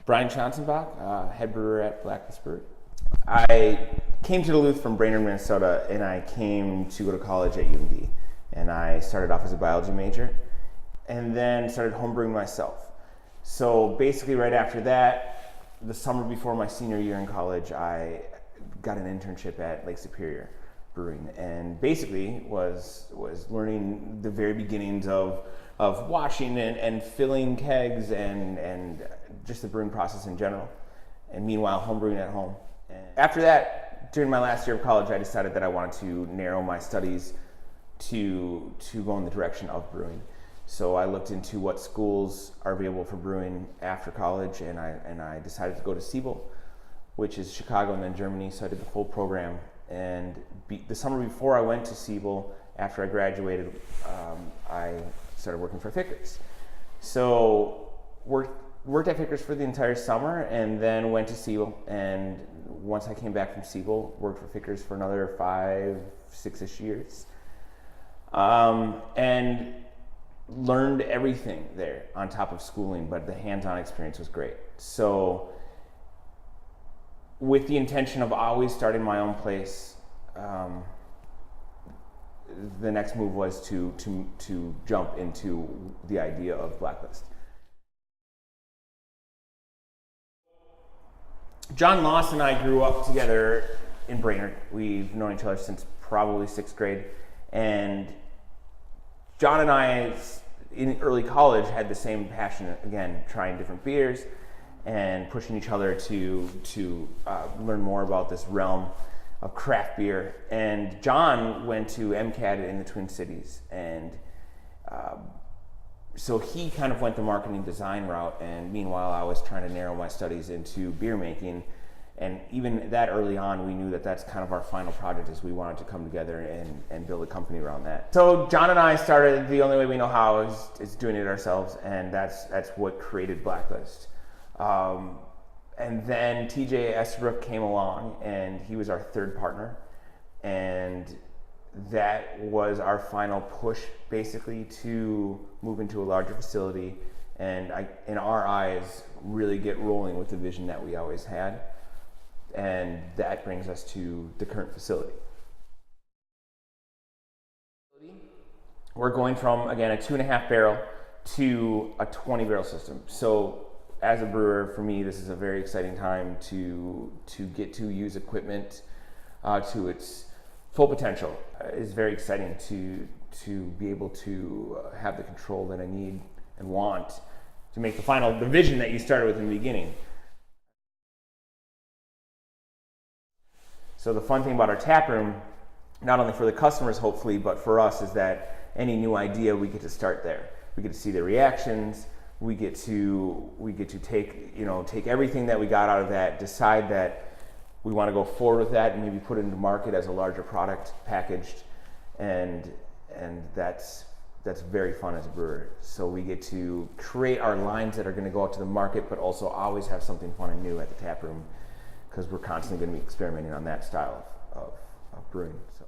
Schanzenbach, head brewer at Blacklist Brewing. I came to Duluth from Brainerd, Minnesota, and I came to go to college at UMD. And I started off as a biology major, and then started homebrewing myself. So basically right after that, the summer before my senior year in college, I got an internship at Lake Superior Brewing, and basically was learning the very beginnings of washing and filling kegs and just the brewing process in general, and meanwhile homebrewing at home. And after that, during my last year of college, I decided that I wanted to narrow my studies to go in the direction of brewing. So I looked into what schools are available for brewing after college, and I decided to go to Siebel, which is Chicago and then Germany. So I did the full program, and the summer before I went to Siebel, after I graduated, I started working for Vickers. So worked at Vickers for the entire summer, and then went to Siebel. And once I came back from Siebel, worked for Vickers for another 5-6-ish years, and learned everything there on top of schooling. But the hands-on experience was great. So with the intention of always starting my own place, the next move was to jump into the idea of Blacklist. Jon Loss and I grew up together in Brainerd. We've known each other since probably 6th grade, and Jon and I, in early college, had the same passion, again, trying different beers and pushing each other to learn more about this realm of craft beer. And Jon went to MCAD in the Twin Cities, and so he kind of went the marketing design route, and meanwhile I was trying to narrow my studies into beer making. And even that early on, we knew that that's kind of our final project, is we wanted to come together and build a company around that. So Jon and I started, the only way we know how is doing it ourselves, and that's what created Blacklist. And then TJ Estabrook came along, and he was our third partner, and that was our final push, basically, to move into a larger facility and, in our eyes, really get rolling with the vision that we always had. And that brings us to the current facility. We're going from, again, a 2.5 barrel to a 20 barrel system. So as a brewer, for me, this is a very exciting time to get to use equipment to its full potential. It's very exciting to be able to have the control that I need and want to make the vision that you started with in the beginning. So the fun thing about our tap room, not only for the customers hopefully, but for us, is that any new idea, we get to start there. We get to see the reactions. We get to take everything that we got out of that, decide that we want to go forward with that, and maybe put it into market as a larger product packaged, and that's very fun as a brewer. So we get to create our lines that are going to go out to the market, but also always have something fun and new at the tap room, because we're constantly going to be experimenting on that style of brewing. So.